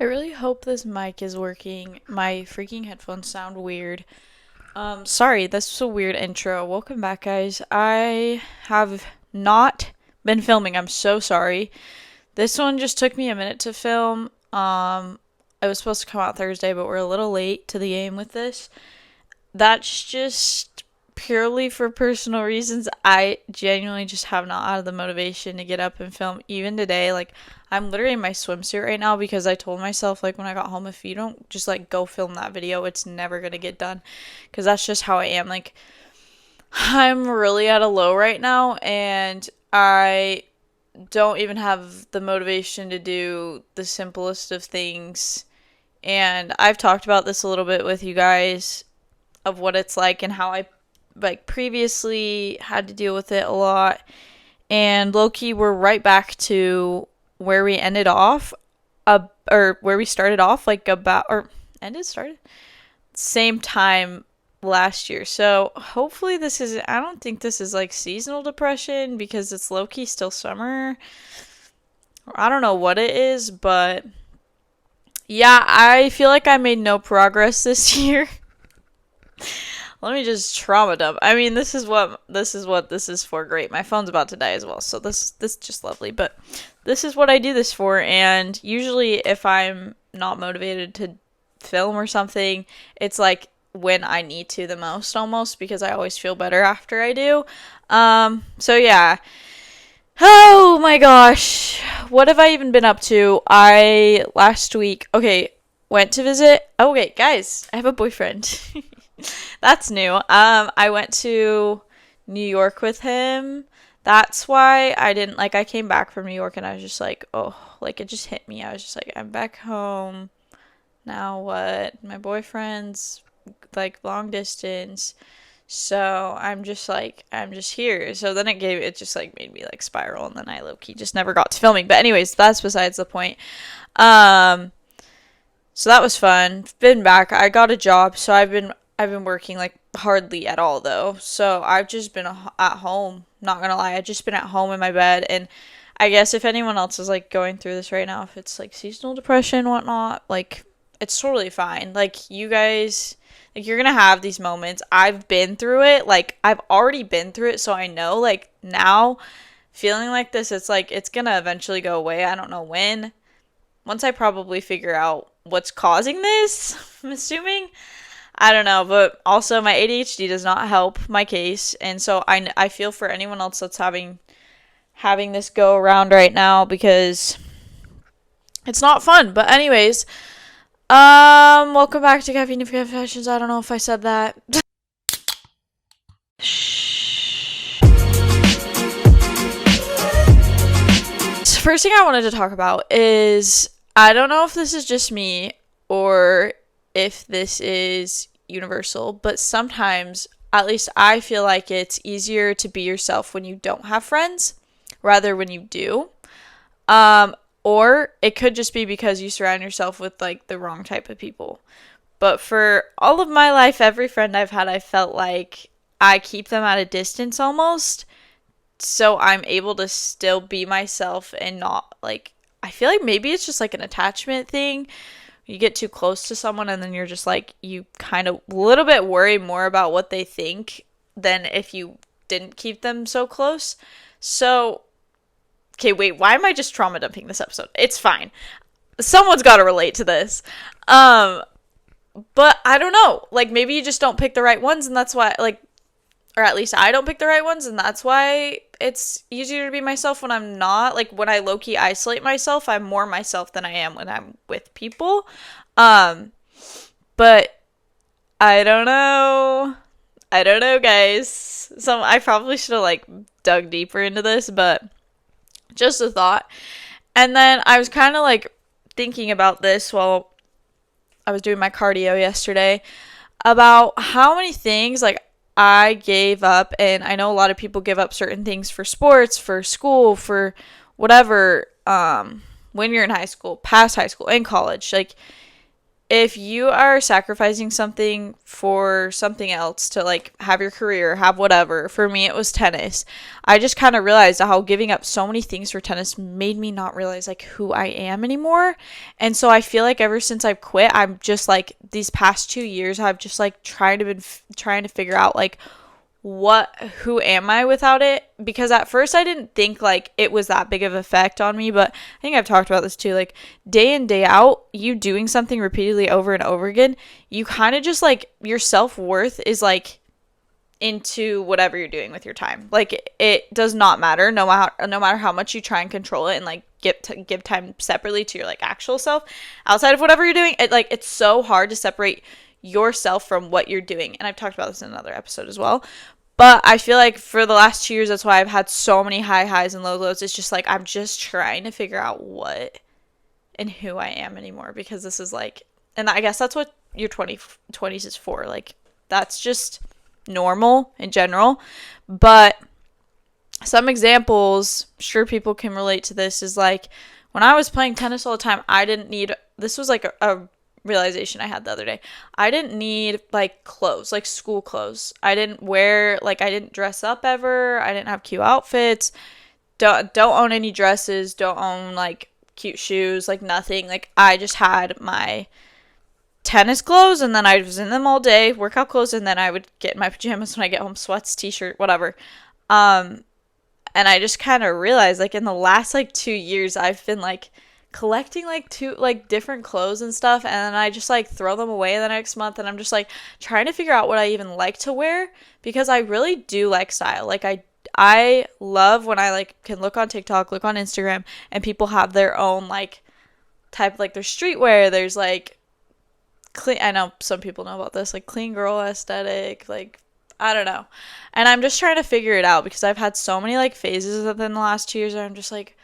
I really hope this mic is working. My freaking headphones sound weird. Sorry, that's a weird intro. Welcome back, guys. I have not been filming. I'm so sorry. This one just took me a minute to film. It was supposed to come out Thursday, but we're a little late to the game with this. That's just purely for personal reasons. I genuinely just have not had the motivation to get up and film even today. Like, I'm literally in my swimsuit right now because I told myself, like, when I got home, if you don't just, like, go film that video, it's never gonna get done. Because that's just how I am. Like, I'm really at a low right now, and I don't even have the motivation to do the simplest of things. And I've talked about this a little bit with you guys of what it's like and how I like previously had to deal with it a lot. And low-key, we're right back to where we ended off, or where we started off, like about, or ended, started, same time last year. So hopefully this is, I don't think this is like seasonal depression because it's low-key still summer. I don't know what it is, but yeah, I feel like I made no progress this year. Let me just trauma dump. I mean, this is for. Great. My phone's about to die as well, so this is just lovely. But this is what I do this for, and usually if I'm not motivated to film or something, it's like when I need to the most almost because I always feel better after I do. So yeah. Oh my gosh. What have I even been up to? I last week, okay, went to visit. Okay, guys, I have a boyfriend. That's new. I went to New York with him. That's why I didn't like I came back from New York and I was just like, oh, like it just hit me. I was just like, I'm back home. Now what? My boyfriend's like long distance. So I'm just like, I'm just here. So then it just like made me like spiral and then I low key just never got to filming. But anyways, that's besides the point. Um so that was fun. Been back. I got a job, so I've been working like hardly at all though. So I've just been at home. Not gonna lie, I've just been at home in my bed. And I guess if anyone else is like going through this right now, if it's like seasonal depression, whatnot, like it's totally fine. Like you guys, like you're gonna have these moments. I've been through it. Like I've already been through it, so I know. Like now, feeling like this, it's like it's gonna eventually go away. I don't know when. Once I probably figure out what's causing this, I'm assuming. I don't know, but also my ADHD does not help my case, and so I feel for anyone else that's having this go around right now because it's not fun. But anyways, welcome back to Caffeine Free Confessions. I don't know if I said that. First thing I wanted to talk about is I don't know if this is just me or if this is universal, but sometimes, at least I feel like it's easier to be yourself when you don't have friends rather when you do. Or it could just be because you surround yourself with like the wrong type of people. But for all of my life, every friend I've had, I felt like I keep them at a distance almost. So I'm able to still be myself and not like, I feel like maybe it's just like an attachment thing. You get too close to someone and then you're just like, you kind of a little bit worry more about what they think than if you didn't keep them so close. So, okay, wait, why am I just trauma dumping this episode? It's fine. Someone's got to relate to this. But I don't know. Like, maybe you just don't pick the right ones and that's why, like, or at least I don't pick the right ones, and that's why it's easier to be myself when I'm not. Like, when I low-key isolate myself, I'm more myself than I am when I'm with people. But I don't know. I don't know, guys. So I probably should have, like, dug deeper into this, but just a thought. And then I was kind of, like, thinking about this while I was doing my cardio yesterday about how many things, like, I gave up, and I know a lot of people give up certain things for sports, for school, for whatever, when you're in high school, past high school, in college. Like, if you are sacrificing something for something else to like have your career, have whatever, for me it was tennis. I just kind of realized how giving up so many things for tennis made me not realize like who I am anymore. And so I feel like ever since I've quit, I'm just like these past 2 years I've just like trying to figure out like who am I without it? Because at first I didn't think like it was that big of an effect on me, but I think I've talked about this too. Like day in, day out, you doing something repeatedly over and over again, you kind of just like your self-worth is like into whatever you're doing with your time. Like it does not matter no matter how much you try and control it and like give time separately to your like actual self outside of whatever you're doing. It's so hard to separate yourself from what you're doing. And I've talked about this in another episode as well. But I feel like for the last 2 years, that's why I've had so many high highs and low lows. It's just like I'm just trying to figure out what and who I am anymore, because this is like, and I guess that's what your 20s is for. Like that's just normal in general. But some examples, sure people can relate to this, is like when I was playing tennis all the time, I didn't need, this was like a realization I had the other day. I didn't need like clothes, like school clothes. I didn't dress up ever. I didn't have cute outfits. Don't own any dresses. Don't own like cute shoes, like nothing. Like I just had my tennis clothes, and then I was in them all day, workout clothes, and then I would get in my pajamas when I get home, sweats, t-shirt, whatever. And I just kind of realized like in the last like 2 years I've been like collecting like different clothes and stuff, and then I just like throw them away the next month, and I'm just like trying to figure out what I even like to wear, because I really do like style. Like I love when I like can look on TikTok, look on Instagram, and people have their own like type, like there's streetwear, there's like clean, I know some people know about this, like clean girl aesthetic, like I don't know. And I'm just trying to figure it out, because I've had so many like phases within the last 2 years where I'm just like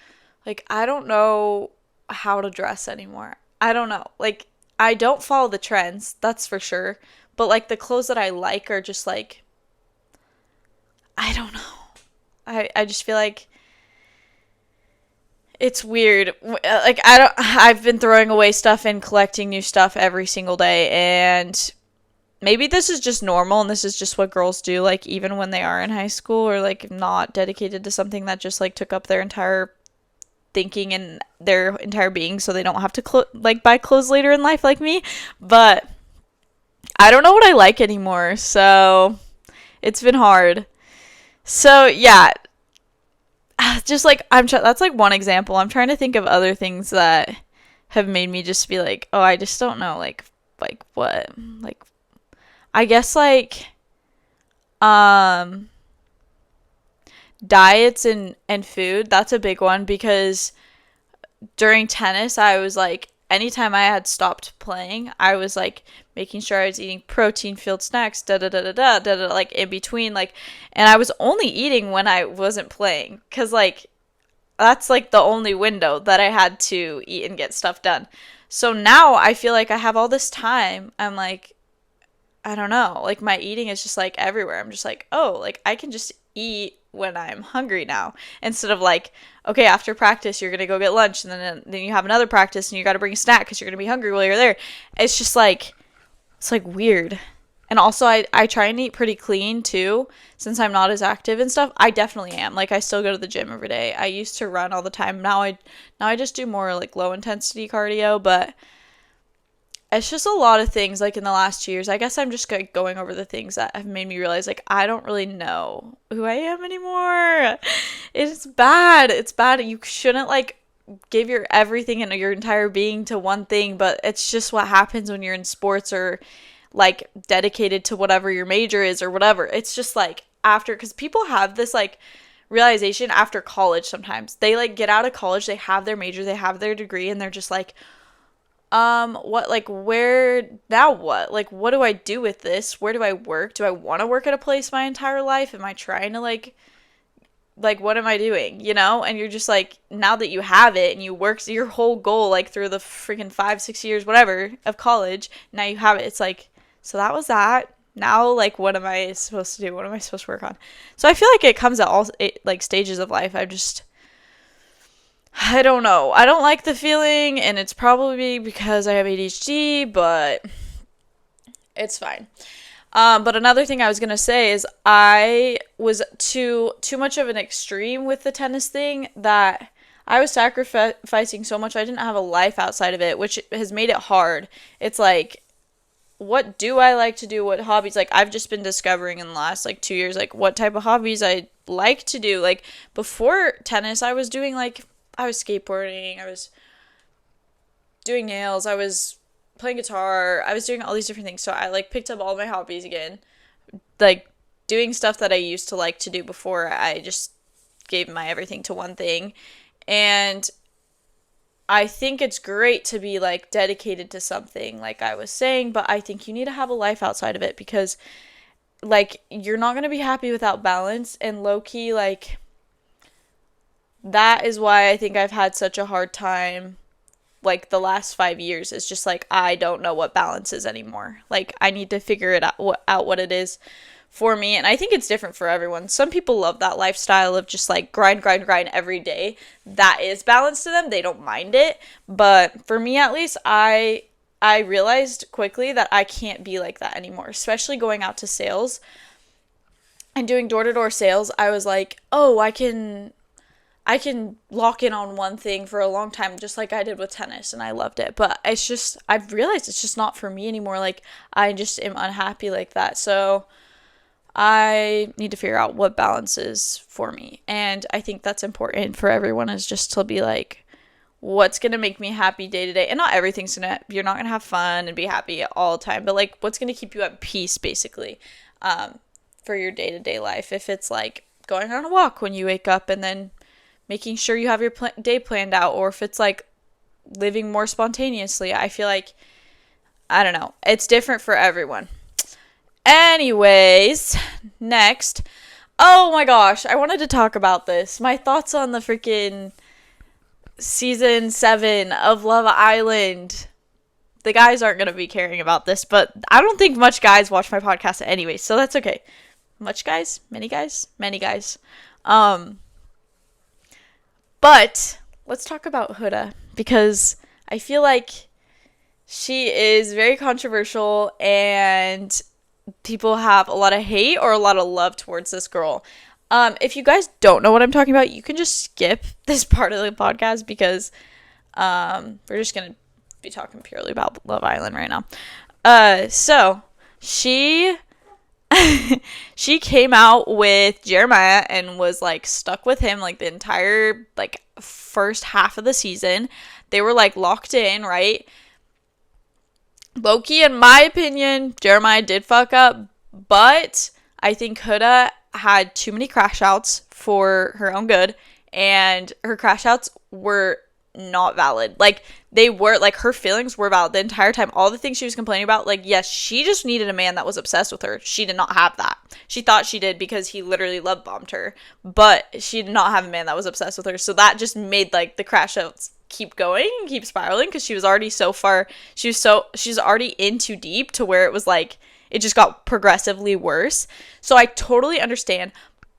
I don't know how to dress anymore. I don't know. Like I don't follow the trends, that's for sure. But like the clothes that I like are just like, I don't know. I just feel like it's weird. Like I've been throwing away stuff and collecting new stuff every single day, and maybe this is just normal and this is just what girls do, like even when they are in high school or like not dedicated to something that just like took up their entire thinking and their entire being, so they don't have to like buy clothes later in life like me. But I don't know what I like anymore, so it's been hard. So yeah, just like that's like one example. I'm trying to think of other things that have made me just be like, oh, I just don't know, like what, like I guess like diets and food. That's a big one, because during tennis I was like, anytime I had stopped playing, I was like making sure I was eating protein filled snacks, da da da da da da da, like in between, like, and I was only eating when I wasn't playing, because like that's like the only window that I had to eat and get stuff done. So now I feel like I have all this time. I'm like, I don't know, like my eating is just like everywhere. I'm just like, oh, like I can just eat when I'm hungry now, instead of like, okay, after practice you're gonna go get lunch, and then you have another practice and you got to bring a snack because you're gonna be hungry while you're there. It's just like, it's like weird. And also I try and eat pretty clean too, since I'm not as active and stuff. I definitely am. Like I still go to the gym every day. I used to run all the time. Now I just do more like low intensity cardio, but it's just a lot of things like in the last 2 years. I guess I'm just going over the things that have made me realize like I don't really know who I am anymore. It's bad. It's bad. You shouldn't like give your everything and your entire being to one thing, but it's just what happens when you're in sports or like dedicated to whatever your major is or whatever. It's just like after, because people have this like realization after college. Sometimes they like get out of college, they have their major, they have their degree, and they're just like, what, like, where, now what? Like, what do I do with this? Where do I work? Do I want to work at a place my entire life? Am I trying to, like, what am I doing? You know? And you're just, like, now that you have it and you worked your whole goal, like, through the freaking 5-6 years, whatever, of college, now you have it. It's like, so that was that. Now, like, what am I supposed to do? What am I supposed to work on? So I feel like it comes at all, like, stages of life. I don't know. I don't like the feeling, and it's probably because I have ADHD, but it's fine. But another thing I was gonna say is I was too much of an extreme with the tennis thing that I was sacrificing so much I didn't have a life outside of it, which has made it hard. It's like, what do I like to do? What hobbies? Like, I've just been discovering in the last like 2 years, like what type of hobbies I like to do. Like before tennis, I was doing like I was skateboarding, I was doing nails, I was playing guitar, I was doing all these different things. So I like picked up all my hobbies again, like doing stuff that I used to like to do before. I just gave my everything to one thing. And I think it's great to be like dedicated to something, like I was saying, but I think you need to have a life outside of it because like you're not going to be happy without balance, and low key like that is why I think I've had such a hard time like the last 5 years. It's just like I don't know what balance is anymore. Like I need to figure it out what it is for me. And I think it's different for everyone. Some people love that lifestyle of just like grind every day. That is balance to them. They don't mind it. But for me at least, I realized quickly that I can't be like that anymore, especially going out to sales and doing door-to-door sales. I was like, "Oh, I can lock in on one thing for a long time, just like I did with tennis, and I loved it." But it's just, I've realized it's just not for me anymore. Like, I just am unhappy like that. So I need to figure out what balance is for me. And I think that's important for everyone, is just to be like, what's going to make me happy day to day? And not everything's going to, you're not going to have fun and be happy all the time, but like, what's going to keep you at peace, basically, for your day to day life. If it's like going on a walk when you wake up and then making sure you have your day planned out, or if it's like living more spontaneously. I feel like, I don't know, it's different for everyone. Anyways, next. Oh my gosh, I wanted to talk about this. My thoughts on the freaking season 7 of Love Island. The guys aren't going to be caring about this, but I don't think much guys watch my podcast anyway, so that's okay. Much guys? Many guys? Many guys. But let's talk about Huda, because I feel like she is very controversial and people have a lot of hate or a lot of love towards this girl. If you guys don't know what I'm talking about, you can just skip this part of the podcast, because we're just going to be talking purely about Love Island right now. So she she came out with Jeremiah and was like stuck with him like the entire like first half of the season. They were like locked in, right? Loki, in my opinion, Jeremiah did fuck up, but I think Huda had too many crash outs for her own good, and her crash outs were not valid. Like, they were, like, her feelings were valid the entire time. All the things she was complaining about, like, yes, she just needed a man that was obsessed with her. She did not have that. She thought she did because he literally love bombed her, but she did not have a man that was obsessed with her. So that just made, like, the crash outs keep going and keep spiraling, because she was already so far, she's already in too deep to where it was like it just got progressively worse. So I totally understand,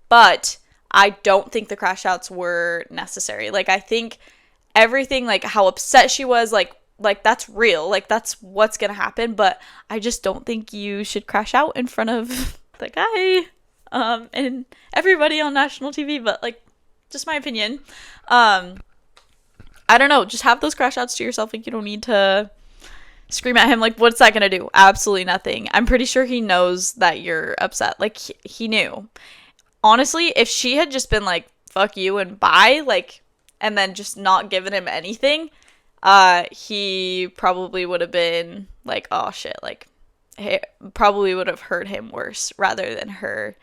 but I don't think the crash outs were necessary. Like, I think everything, like how upset she was, like that's real, like that's what's gonna happen, but I just don't think you should crash out in front of the guy and everybody on national TV. But like, just my opinion. I don't know, just have those crash outs to yourself. Like, you don't need to scream at him. Like, what's that gonna do? Absolutely nothing. I'm pretty sure he knows that you're upset. Like, he knew. Honestly, if she had just been like, fuck you and bye, like, and then just not given him anything, he probably would have been like, oh shit, like, hey, probably would have hurt him worse rather than her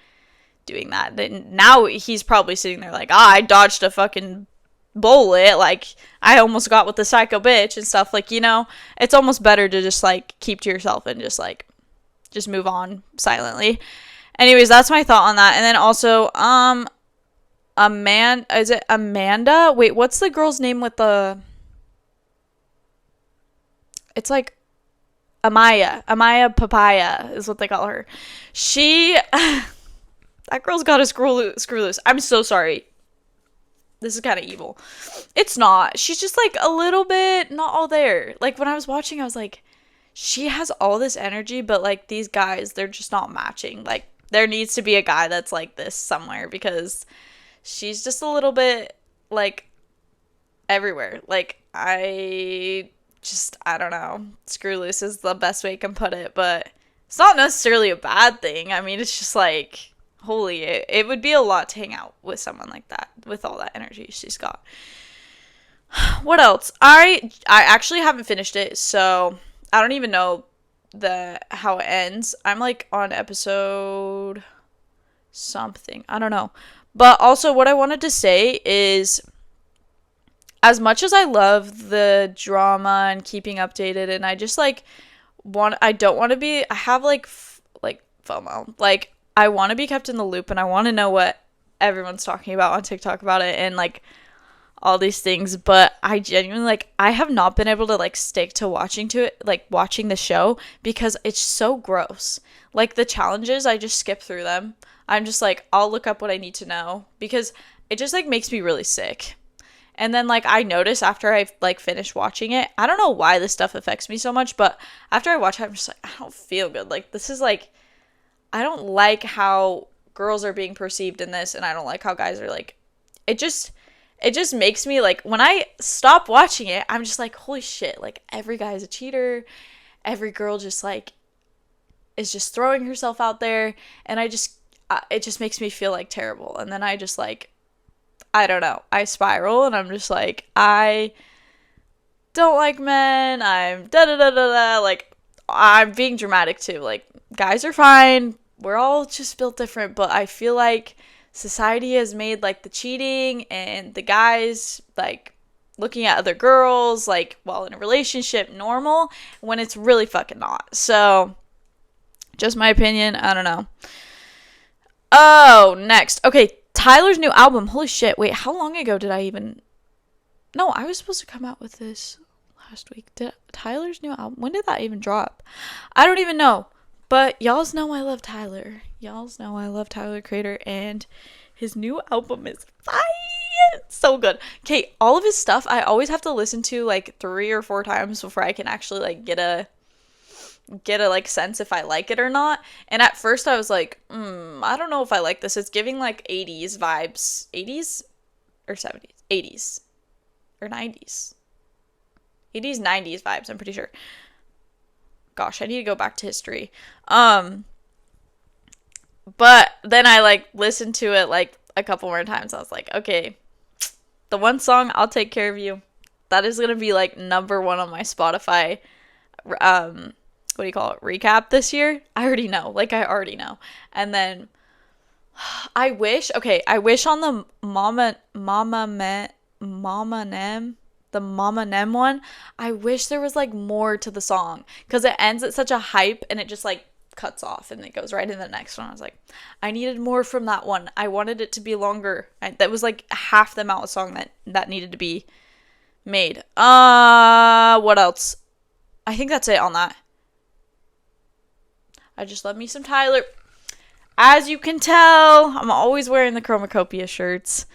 doing that. Then now he's probably sitting there like, I dodged a fucking bullet, like I almost got with the psycho bitch and stuff. Like, you know, it's almost better to just like keep to yourself and just like just move on silently. Anyways, that's my thought on that. And then also is it Amanda? Wait, what's the girl's name with the, it's like Amaya Papaya is what they call her. She that girl's got a screw loose. I'm so sorry. this is kind of evil. It's not. She's just like a little bit not all there. Like when I was watching, I was like, she has all this energy, but like these guys, they're just not matching. Like there needs to be a guy that's like this somewhere because she's just a little bit like everywhere. Like I don't know. Screw loose is the best way I can put it, but it's not necessarily a bad thing. I mean, it's just like, holy, it would be a lot to hang out with someone like that, with all that energy she's got. What else? I actually haven't finished it, so I don't even know how it ends. I'm like on episode something. I don't know. But also what I wanted to say is, as much as I love the drama and keeping updated, and I just like I don't want to be, I have like FOMO. Like I want to be kept in the loop and I want to know what everyone's talking about on TikTok about it and like all these things, but I genuinely like I have not been able to like stick to watching the show because it's so gross. Like the challenges, I just skip through them. I'm just like, I'll look up what I need to know because it just like makes me really sick. And then, like, I notice after I, like, finish watching it, I don't know why this stuff affects me so much, but after I watch it, I'm just like, I don't feel good. Like, this is, like, I don't like how girls are being perceived in this, and I don't like how guys are, like, it just makes me, like, when I stop watching it, I'm just like, holy shit, like, every guy's a cheater, every girl just, like, is just throwing herself out there, and it just makes me feel, like, terrible, and then I just, like, I don't know. I spiral and I'm just like, I don't like men. I'm da-da-da-da-da. Like, I'm being dramatic too. Like, guys are fine. We're all just built different. But I feel like society has made, like, the cheating and the guys, like, looking at other girls, like, while in a relationship normal when it's really fucking not. So, just my opinion. I don't know. Oh, next. Okay. Tyler's new album. Holy shit. Wait, how long ago did I even... No, I was supposed to come out with this last week. Tyler's new album? When did that even drop? I don't even know. But y'all's know I love Tyler. Y'all's know I love Tyler, the Creator. And his new album is fire. It's so good. Okay, all of his stuff, I always have to listen to like 3 or 4 times before I can actually like get a like sense if I like it or not. And at first I was like, I don't know if I like this. It's giving like 80s vibes. 80s or 70s? 80s or 90s. 80s, 90s vibes, I'm pretty sure. Gosh, I need to go back to history. But then I like listened to it like a couple more times. I was like, okay, the one song, I'll Take Care of You, that is gonna be like number 1 on my Spotify what do you call it, recap this year. I already know. And then I wish on the Mama Nem one, I wish there was like more to the song because it ends at such a hype and it just like cuts off and it goes right into the next one. I was like, I needed more from that one. I wanted it to be longer. That was like half the amount of song that needed to be made. What else? I think that's it on that. I just love me some Tyler. As you can tell, I'm always wearing the Chromacopia shirts.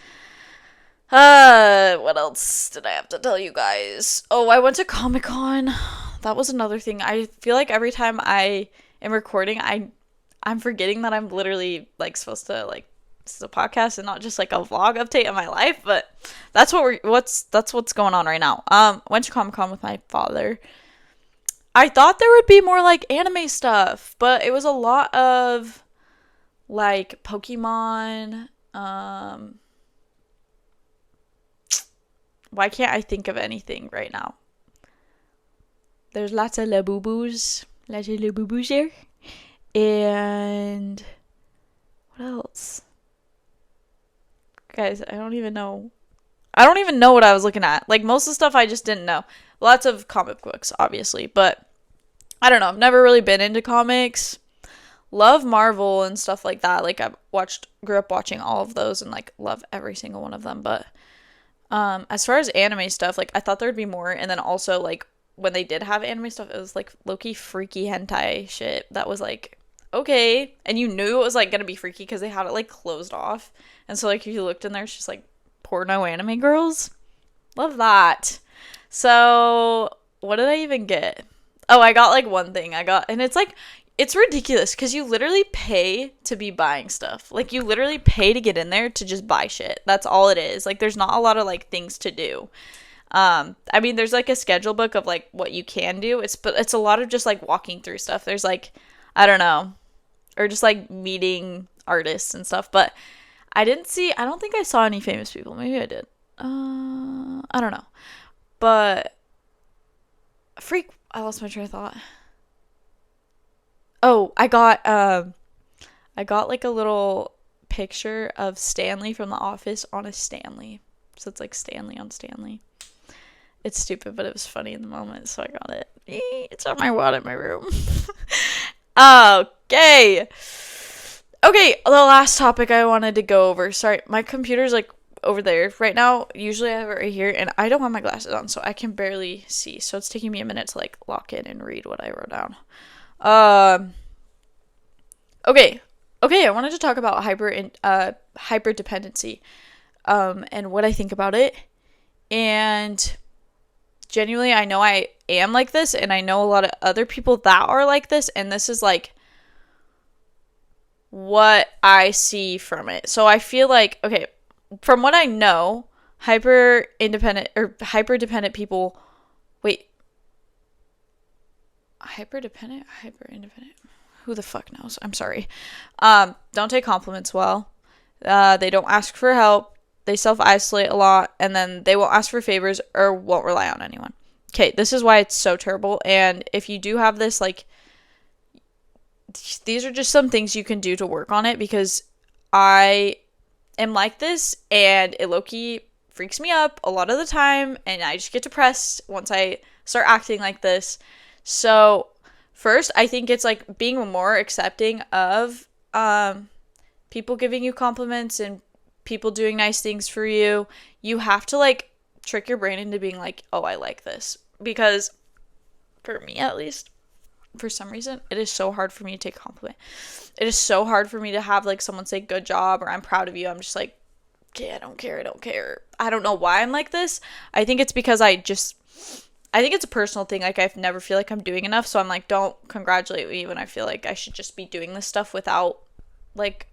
What else did I have to tell you guys? Oh, I went to Comic-Con. That was another thing. I feel like every time I am recording, I'm forgetting that I'm literally like supposed to like, this is a podcast and not just like a vlog update of my life, but that's what's going on right now. Went to Comic-Con with my father. I thought there would be more like anime stuff, but it was a lot of like Pokemon. Why can't I think of anything right now? There's lots of Labubu's here. And what else? Guys, I don't even know what I was looking at. Like most of the stuff I just didn't know. Lots of comic books, obviously, but I don't know. I've never really been into comics. Love Marvel and stuff like that. Like grew up watching all of those and like love every single one of them. But as far as anime stuff, like I thought there'd be more. And then also like when they did have anime stuff, it was like low-key freaky hentai shit that was like, okay. And you knew it was like gonna be freaky because they had it like closed off. And so like if you looked in there, it's just like porno anime girls. Love that. So, what did I even get? Oh, I got like one thing. And it's like, it's ridiculous because you literally pay to be buying stuff. Like, you literally pay to get in there to just buy shit. That's all it is. Like, there's not a lot of like things to do. I mean, there's like a schedule book of like what you can do. But it's a lot of just like walking through stuff. There's like, I don't know, or just like meeting artists and stuff. But I don't think I saw any famous people. Maybe I did. I don't know. But I lost my train of thought. Oh, I got like a little picture of Stanley from The Office on a Stanley. So it's like Stanley on Stanley. It's stupid, but it was funny in the moment, so I got it. It's on my wall in my room. Okay. Okay, the last topic I wanted to go over. Sorry, my computer's like over there right now. Usually I have it right here, and I don't have my glasses on, so I can barely see. So it's taking me a minute to like lock in and read what I wrote down. Okay, I wanted to talk about hyper dependency, and what I think about it. And genuinely, I know I am like this, and I know a lot of other people that are like this, and this is like what I see from it. So I feel like, okay, from what I know, hyper dependent people, hyper independent, who the fuck knows? I'm sorry. Don't take compliments well. They don't ask for help. They self-isolate a lot, and then they won't ask for favors or won't rely on anyone. Okay, this is why it's so terrible. And if you do have this, like, these are just some things you can do to work on it, because I am like this, and it low-key freaks me up a lot of the time, and I just get depressed once I start acting like this. So first, I think it's like being more accepting of people giving you compliments and people doing nice things for you. You have to like trick your brain into being like, oh, I like this. Because for me, at least, for some reason, it is so hard for me to take a compliment. It is so hard for me to have like someone say good job or I'm proud of you. I'm just like, okay, I don't care. I don't know why I'm like this. I think it's because I think it's a personal thing. Like, I never feel like I'm doing enough. So I'm like, don't congratulate me when I feel like I should just be doing this stuff without like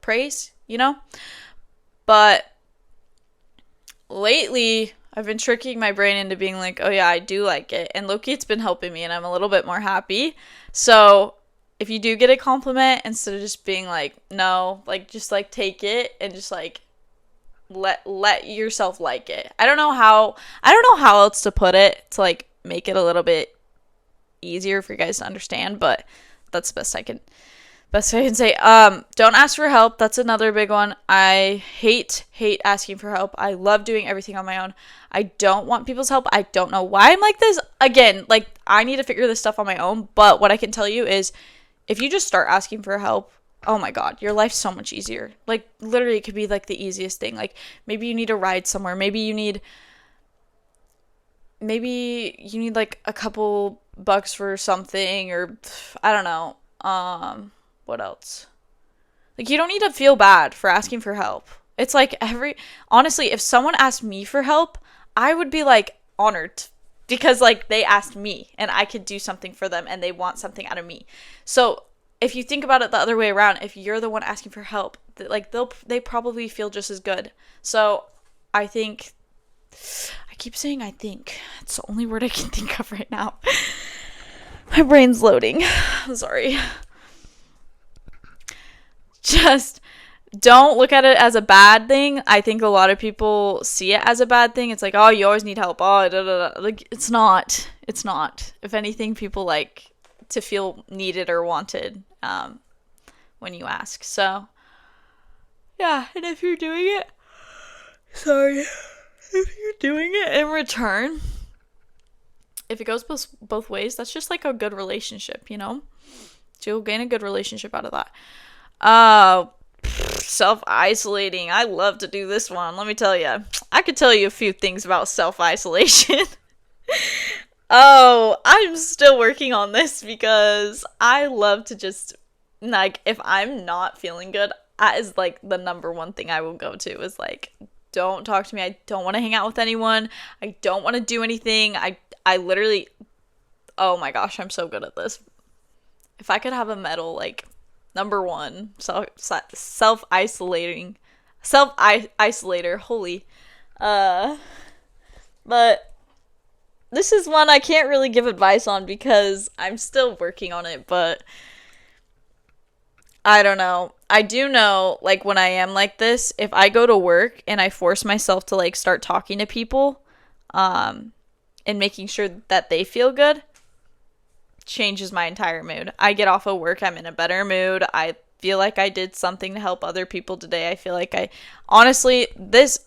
praise, you know? But lately, I've been tricking my brain into being like, oh yeah, I do like it. And low-key, it's been helping me, and I'm a little bit more happy. So if you do get a compliment, instead of just being like, no, like, just like take it and just like let yourself like it. I don't know how else to put it to like make it a little bit easier for you guys to understand, but that's the best I can say. Don't ask for help. That's another big one. I hate asking for help. I love doing everything on my own. I don't want people's help. I don't know why I'm like this. Again, like, I need to figure this stuff on my own, but what I can tell you is if you just start asking for help, oh my god, your life's so much easier. Like, literally, it could be like the easiest thing. Like, maybe you need a ride somewhere. Maybe you need like a couple bucks for something, or I don't know. What else? Like, you don't need to feel bad for asking for help. It's like honestly, if someone asked me for help, I would be like honored, because like they asked me and I could do something for them and they want something out of me. So if you think about it the other way around, if you're the one asking for help, like they probably feel just as good. So I think, I keep saying I think. It's the only word I can think of right now. My brain's loading. I'm sorry. Just don't look at it as a bad thing. I think a lot of people see it as a bad thing. It's like, oh, you always need help. Oh, da, da, da. Like, it's not. If anything, people like to feel needed or wanted when you ask. So, yeah. And if you're doing it in return, if it goes both ways, that's just like a good relationship, you know? So you'll gain a good relationship out of that. Self-isolating. I love to do this one. Let me tell you. I could tell you a few things about self-isolation. Oh, I'm still working on this because I love to just, like, if I'm not feeling good, That is like the number one thing I will go to is like, don't talk to me. I don't want to hang out with anyone. I don't want to do anything. I literally, oh my gosh, I'm so good at this. If I could have a medal, like, number one, self-isolator, holy. But this is one I can't really give advice on because I'm still working on it, but I don't know. I do know, like, when I am like this, if I go to work and I force myself to, like, start talking to people, and making sure that they feel good, changes my entire mood. I get off of work, I'm in a better mood. I feel like I did something to help other people today. I feel like honestly, this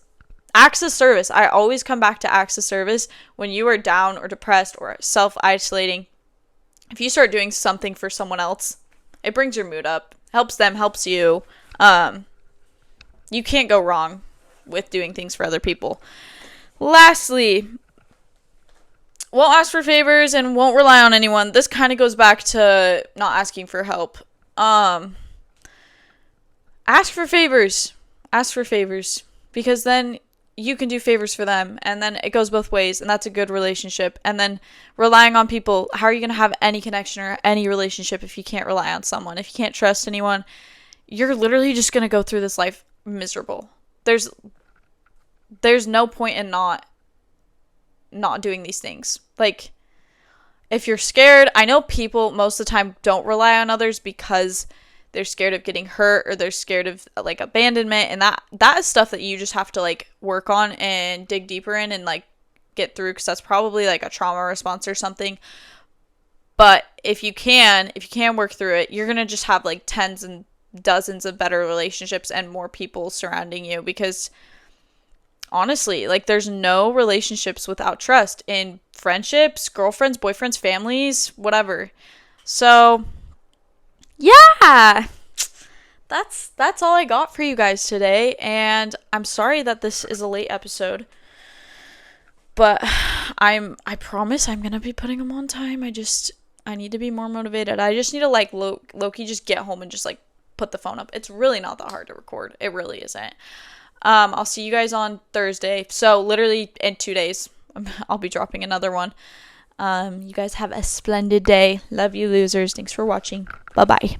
acts of service. I always come back to acts of service when you are down or depressed or self-isolating. If you start doing something for someone else, it brings your mood up, helps them, helps you. You can't go wrong with doing things for other people. Lastly, won't ask for favors and won't rely on anyone. This kind of goes back to not asking for help. Ask for favors. Ask for favors. Because then you can do favors for them. And then it goes both ways. And that's a good relationship. And then relying on people. How are you going to have any connection or any relationship if you can't rely on someone? If you can't trust anyone, you're literally just going to go through this life miserable. There's no point in not doing these things. Like, if you're scared, I know people most of the time don't rely on others because they're scared of getting hurt or they're scared of like abandonment, and that is stuff that you just have to like work on and dig deeper in and like get through, because that's probably like a trauma response or something. But if you can work through it, you're gonna just have like tens and dozens of better relationships and more people surrounding you, because honestly, like, there's no relationships without trust in friendships, girlfriends, boyfriends, families, whatever. So, yeah, that's all I got for you guys today. And I'm sorry that this is a late episode, but I promise I'm gonna be putting them on time. I need to be more motivated. I just need to like Loki just get home and just like put the phone up. It's really not that hard to record. It really isn't. I'll see you guys on Thursday. So literally in 2 days, I'll be dropping another one. You guys have a splendid day. Love you, losers. Thanks for watching. Bye-bye.